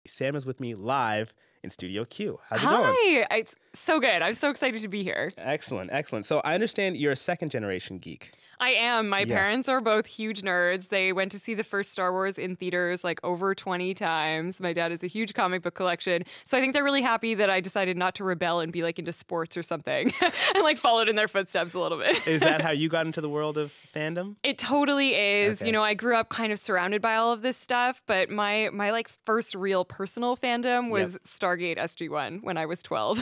Sam is with me live in Studio Q. How's it going? Hi, it's so good. I'm so excited to be here. Excellent, excellent. So I understand you're a second-generation geek. I am. My parents are both huge nerds. They went to see the first Star Wars in theaters like over 20 times. My dad has a huge comic book collection. So I think they're really happy that I decided not to rebel and be like into sports or something and like followed in their footsteps a little bit. Is that how you got into the world of fandom? It totally is. Okay. You know, I grew up kind of surrounded by all of this stuff, but my like first real personal fandom was Stargate SG-1 when I was 12.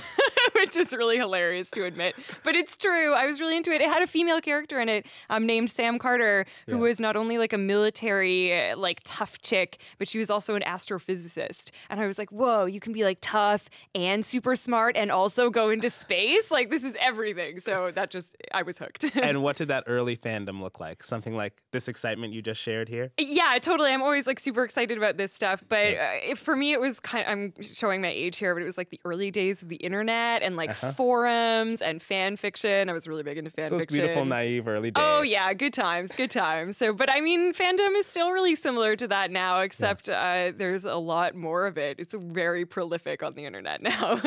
Which is really hilarious to admit. But it's true. I was really into it. It had a female character in it named Sam Carter, who was not only like a military, like tough chick, but she was also an astrophysicist. And I was like, whoa, you can be like tough and super smart and also go into space? Like, this is everything. So that just, I was hooked. And what did that early fandom look like? Something like this excitement you just shared here? Yeah, totally. I'm always like super excited about this stuff. But for me, it was kind of, I'm showing my age here, but it was like the early days of the internet and like forums and fan fiction. I was really big into fan Those fiction. Beautiful, naive early days. Oh yeah, good times, good times. So, but I mean, fandom is still really similar to that now, except there's a lot more of it. It's very prolific on the internet now.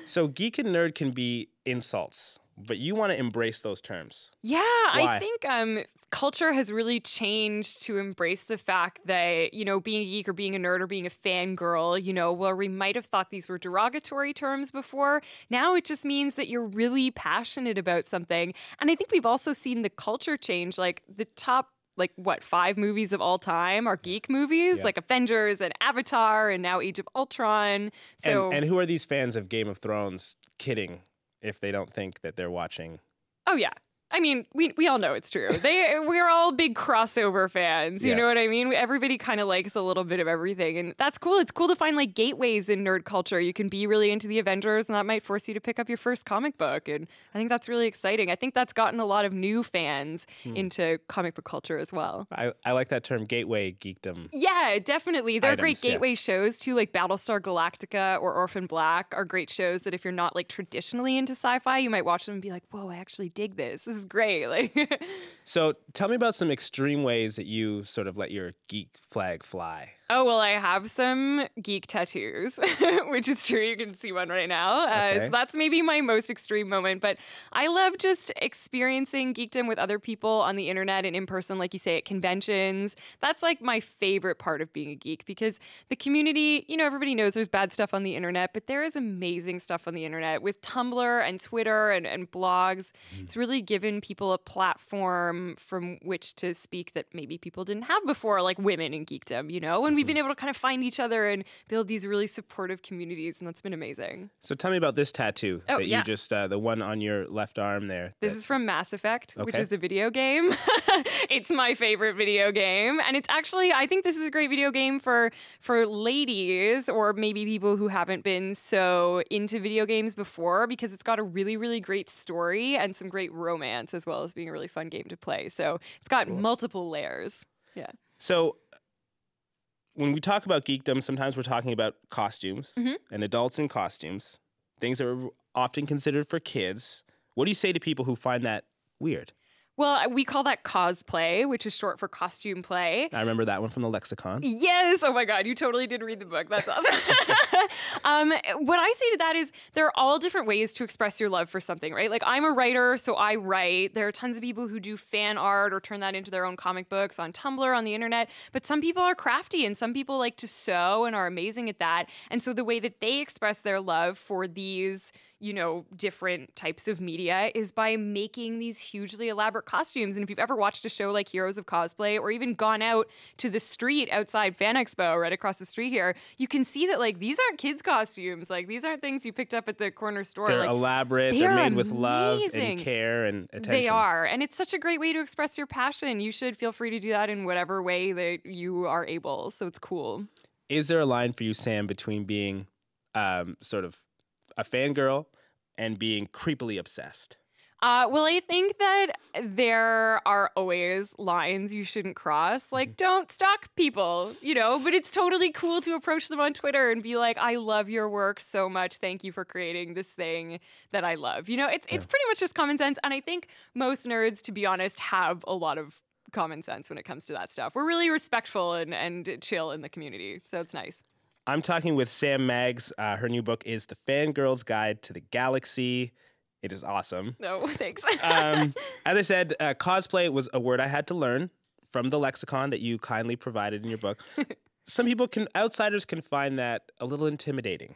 So geek and nerd can be insults, but you want to embrace those terms. Yeah, Why? I think culture has really changed to embrace the fact that, you know, being a geek or being a nerd or being a fangirl, you know, where we might have thought these were derogatory terms before, now it just means that you're really passionate about something. And I think we've also seen the culture change, like the top like what 5 movies of all time are geek movies, like Avengers and Avatar and now Age of Ultron. So and who are these fans of Game of Thrones kidding if they don't think that they're watching? Oh yeah. I mean, we all know it's true. We're all big crossover fans. You know what I mean? Everybody kind of likes a little bit of everything. And that's cool. It's cool to find like gateways in nerd culture. You can be really into the Avengers and that might force you to pick up your first comic book. And I think that's really exciting. I think that's gotten a lot of new fans into comic book culture as well. I like that term, gateway geekdom. Yeah, definitely. There are great gateway yeah. shows too, like Battlestar Galactica or Orphan Black are great shows that if you're not like traditionally into sci-fi, you might watch them and be like, whoa, I actually dig this. This is great. Like, so tell me about some extreme ways that you sort of let your geek flag fly. Oh, well, I have some geek tattoos, which is true. You can see one right now. So that's maybe my most extreme moment. But I love just experiencing geekdom with other people on the internet and in person, like you say, at conventions. That's like my favorite part of being a geek because the community, you know, everybody knows there's bad stuff on the internet, but there is amazing stuff on the internet with Tumblr and Twitter and blogs. It's really given people a platform from which to speak that maybe people didn't have before, like women in geekdom, you know? And we've been able to kind of find each other and build these really supportive communities, and that's been amazing. So tell me about this tattoo that you just, the one on your left arm there. This is from Mass Effect, which is a video game. It's my favorite video game, and it's actually, I think this is a great video game for ladies or maybe people who haven't been so into video games before because it's got a really, really great story and some great romance as well as being a really fun game to play. So it's got multiple layers. Yeah. So when we talk about geekdom, sometimes we're talking about costumes and adults in costumes, things that are often considered for kids. What do you say to people who find that weird? Well, we call that cosplay, which is short for costume play. I remember that one from the lexicon. Yes. Oh my God, you totally did read the book. That's awesome. What I say to that is there are all different ways to express your love for something, right? Like I'm a writer, so I write. There are tons of people who do fan art or turn that into their own comic books on Tumblr, on the internet. But some people are crafty and some people like to sew and are amazing at that. And so the way that they express their love for these, you know, different types of media is by making these hugely elaborate costumes. And if you've ever watched a show like Heroes of Cosplay or even gone out to the street outside Fan Expo right across the street here, you can see that like these aren't kids' costumes. Like these aren't things you picked up at the corner store. They're like, elaborate. They're made with love and care and attention. They are. And it's such a great way to express your passion. You should feel free to do that in whatever way that you are able. So it's cool. Is there a line for you, Sam, between being sort of a fangirl and being creepily obsessed? Well, I think that there are always lines you shouldn't cross. Like, don't stalk people, you know, but it's totally cool to approach them on Twitter and be like, I love your work so much. Thank you for creating this thing that I love. You know, it's pretty much just common sense. And I think most nerds, to be honest, have a lot of common sense when it comes to that stuff. We're really respectful and chill in the community. So it's nice. I'm talking with Sam Maggs. Her new book is The Fangirl's Guide to the Galaxy. It is awesome. No, thanks. As I said, cosplay was a word I had to learn from the lexicon that you kindly provided in your book. Some people outsiders can find that a little intimidating.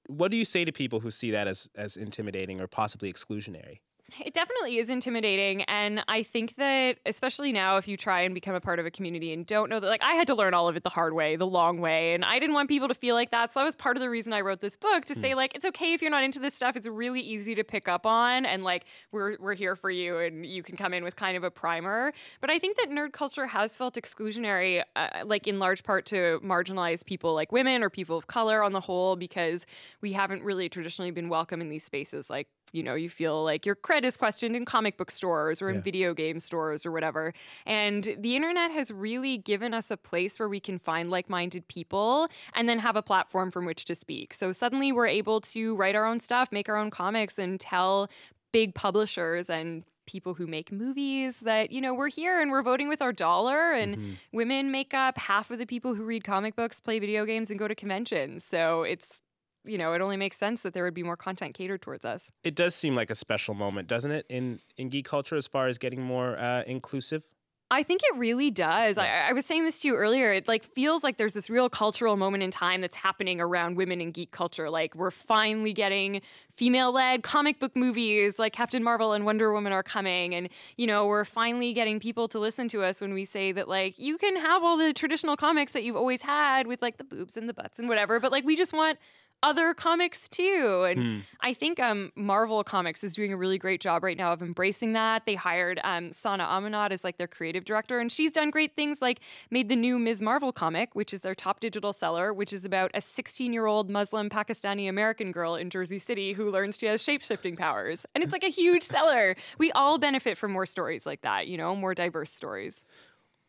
What do you say to people who see that as intimidating or possibly exclusionary? It definitely is intimidating. And I think that especially now, if you try and become a part of a community and don't know that, like I had to learn all of it the hard way, the long way. And I didn't want people to feel like that. So that was part of the reason I wrote this book, to say like, it's okay if you're not into this stuff. It's really easy to pick up on. And like, we're here for you and you can come in with kind of a primer. But I think that nerd culture has felt exclusionary, like in large part to marginalize people like women or people of color on the whole, because we haven't really traditionally been welcome in these spaces. Like, you know, you feel like your cred is questioned in comic book stores or in video game stores or whatever. And the internet has really given us a place where we can find like-minded people and then have a platform from which to speak. So suddenly we're able to write our own stuff, make our own comics, and tell big publishers and people who make movies that, you know, we're here and we're voting with our dollar, and women make up half of the people who read comic books, play video games, and go to conventions. So it's, you know, it only makes sense that there would be more content catered towards us. It does seem like a special moment, doesn't it, in geek culture as far as getting more inclusive? I think it really does. Yeah. I was saying this to you earlier. It like feels like there's this real cultural moment in time that's happening around women in geek culture. Like we're finally getting female-led comic book movies like Captain Marvel and Wonder Woman are coming. And, you know, we're finally getting people to listen to us when we say that, like, you can have all the traditional comics that you've always had with like the boobs and the butts and whatever, but like we just want other comics too. And I think Marvel Comics is doing a really great job right now of embracing that. They hired Sana Amanat as like their creative director, and she's done great things, like made the new Ms. Marvel comic, which is their top digital seller, which is about a 16-year-old Muslim Pakistani American girl in Jersey City who learns she has shape-shifting powers. And it's like a huge seller. We all benefit from more stories like that, you know, more diverse stories.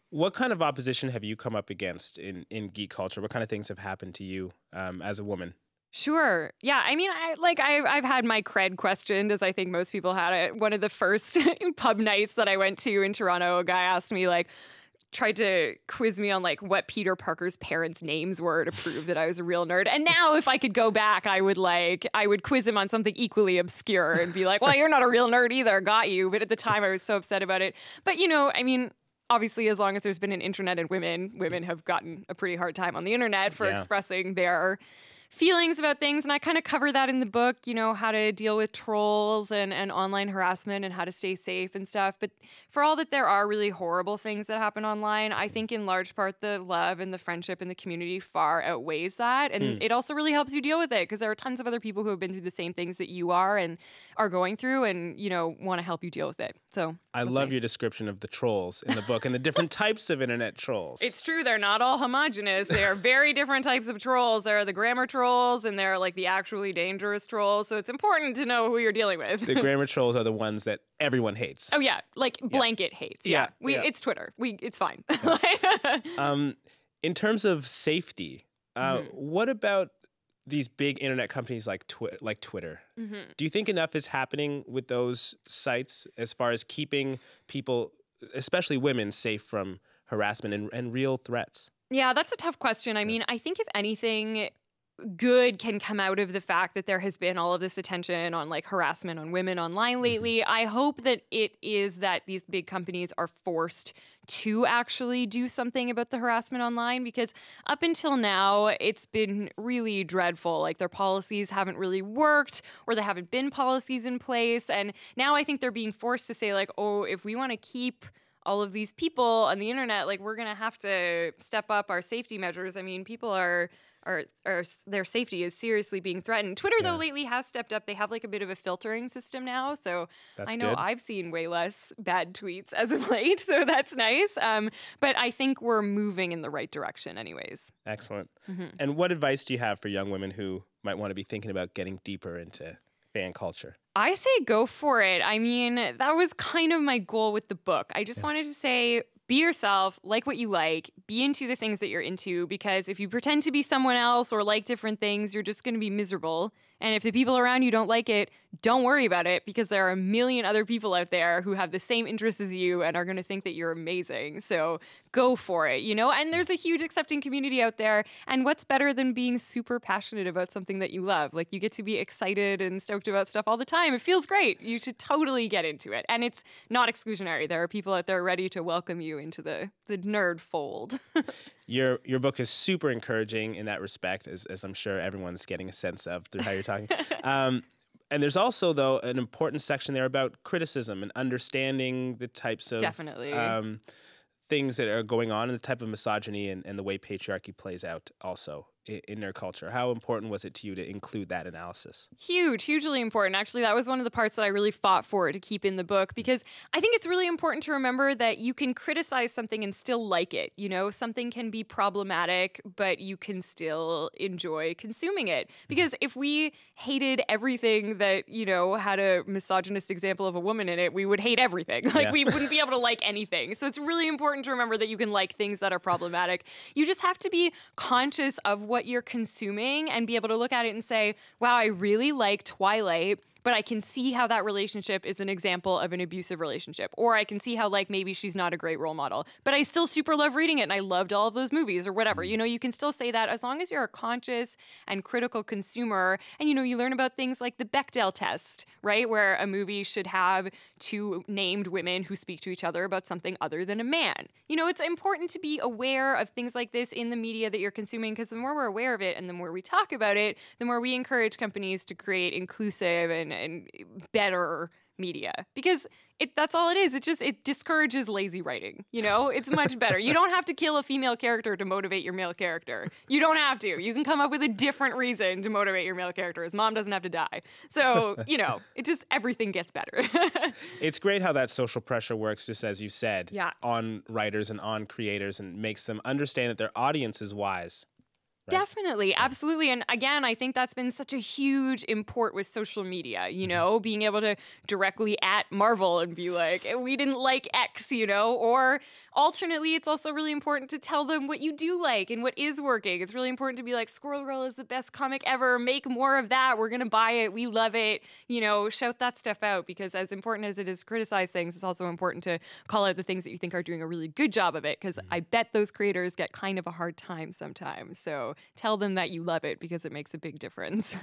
What kind of opposition have you come up against in geek culture? What kind of things have happened to you as a woman? Sure. Yeah. I mean, I've had my cred questioned, as I think most people had it. One of the first pub nights that I went to in Toronto, a guy asked me, like, tried to quiz me on like what Peter Parker's parents' names were to prove that I was a real nerd. And now if I could go back, I would quiz him on something equally obscure and be like, well, you're not a real nerd either. Got you. But at the time I was so upset about it. But, you know, I mean, obviously, as long as there's been an internet and women have gotten a pretty hard time on the internet for expressing their feelings about things. And I kind of cover that in the book, you know, how to deal with trolls and online harassment and how to stay safe and stuff. But for all that there are really horrible things that happen online, I think in large part the love and the friendship and the community far outweighs that. And it also really helps you deal with it, because there are tons of other people who have been through the same things that you are and are going through and, you know, want to help you deal with it. So I love your description of the trolls in the book and the different types of internet trolls. It's true. They're not all homogenous. They are very different types of trolls. There are the grammar trolls and there are like the actually dangerous trolls. So it's important to know who you're dealing with. The grammar trolls are the ones that everyone hates. Oh, yeah. Like blanket hates. Yeah. It's Twitter. It's fine. In terms of safety, what about these big internet companies like Twitter? Do you think enough is happening with those sites as far as keeping people, especially women, safe from harassment and real threats? Yeah, that's a tough question. I mean, I think if anything good can come out of the fact that there has been all of this attention on like harassment on women online lately, I hope that it is that these big companies are forced to actually do something about the harassment online, because up until now, it's been really dreadful. Like their policies haven't really worked, or there haven't been policies in place. And now I think they're being forced to say like, oh, if we want to keep all of these people on the internet, like we're going to have to step up our safety measures. I mean, people are their safety is seriously being threatened. Twitter, though, lately has stepped up. They have like a bit of a filtering system now. So I know I've seen way less bad tweets as of late. So that's nice. But I think we're moving in the right direction anyways. Excellent. And what advice do you have for young women who might want to be thinking about getting deeper into fan culture? I say go for it. I mean, that was kind of my goal with the book. I just wanted to say, be yourself, like what you like, be into the things that you're into, because if you pretend to be someone else or like different things, you're just going to be miserable. And if the people around you don't like it, don't worry about it, because there are a million other people out there who have the same interests as you and are going to think that you're amazing. So go for it, you know? And there's a huge accepting community out there. And what's better than being super passionate about something that you love? Like, you get to be excited and stoked about stuff all the time. It feels great. You should totally get into it. And it's not exclusionary. There are people out there ready to welcome you into the nerd fold. Your book is super encouraging in that respect, as I'm sure everyone's getting a sense of through how you're talking. And there's also, though, an important section there about criticism and understanding the types of things that are going on and the type of misogyny and the way patriarchy plays out also in their culture. How important was it to you to include that analysis? Hugely important. Actually, that was one of the parts that I really fought for to keep in the book, because I think it's really important to remember that you can criticize something and still like it. You know, something can be problematic, but you can still enjoy consuming it. Because if we hated everything that, you know, had a misogynist example of a woman in it, we would hate everything. Like, we wouldn't be able to like anything. So it's really important to remember that you can like things that are problematic. You just have to be conscious of what you're consuming and be able to look at it and say, wow, I really like Twilight, but I can see how that relationship is an example of an abusive relationship. Or I can see how, like, maybe she's not a great role model, but I still super love reading it and I loved all of those movies or whatever. You know, you can still say that as long as you're a conscious and critical consumer. And, you know, you learn about things like the Bechdel test, right? Where a movie should have two named women who speak to each other about something other than a man. You know, it's important to be aware of things like this in the media that you're consuming, because the more we're aware of it and the more we talk about it, the more we encourage companies to create inclusive and better media, because that's all it is. It discourages lazy writing. You know, it's much better. You don't have to kill a female character to motivate your male character. You don't have to. You can come up with a different reason to motivate your male character. His mom doesn't have to die. So, you know, everything gets better. It's great how that social pressure works, just as you said, on writers and on creators, and makes them understand that their audience is wise. Right? Definitely, absolutely. And again, I think that's been such a huge import with social media, you know, being able to directly at Marvel and be like, we didn't like X, you know, or alternately, it's also really important to tell them what you do like and what is working. It's really important to be like, Squirrel Girl is the best comic ever. Make more of that. We're going to buy it. We love it. You know, shout that stuff out, because as important as it is to criticize things, it's also important to call out the things that you think are doing a really good job of it, because I bet those creators get kind of a hard time sometimes. So tell them that you love it, because it makes a big difference.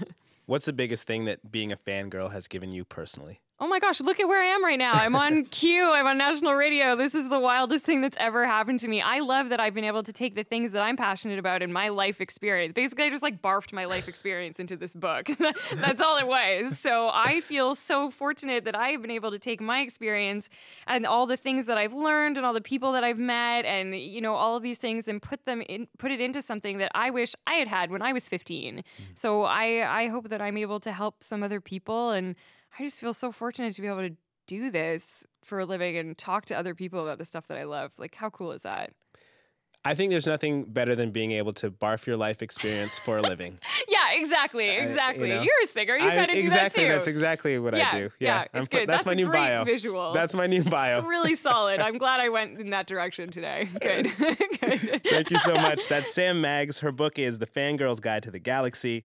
What's the biggest thing that being a fangirl has given you personally? Oh my gosh, look at where I am right now. I'm on Q. I'm on national radio. This is the wildest thing that's ever happened to me. I love that I've been able to take the things that I'm passionate about in my life experience. Basically, I just like barfed my life experience into this book. That's all it was. So I feel so fortunate that I have been able to take my experience and all the things that I've learned and all the people that I've met and, you know, all of these things and put it into something that I wish I had when I was 15. So I hope that I'm able to help some other people, and I just feel so fortunate to be able to do this for a living and talk to other people about the stuff that I love. Like, how cool is that? I think there's nothing better than being able to barf your life experience for a living. Yeah, exactly. You know? You're a singer. You kind of do that too. That's exactly what I do. Yeah, it's good. That's my new great bio. Visual. That's my new bio. It's really solid. I'm glad I went in that direction today. Good. Thank you so much. That's Sam Maggs. Her book is The Fangirl's Guide to the Galaxy.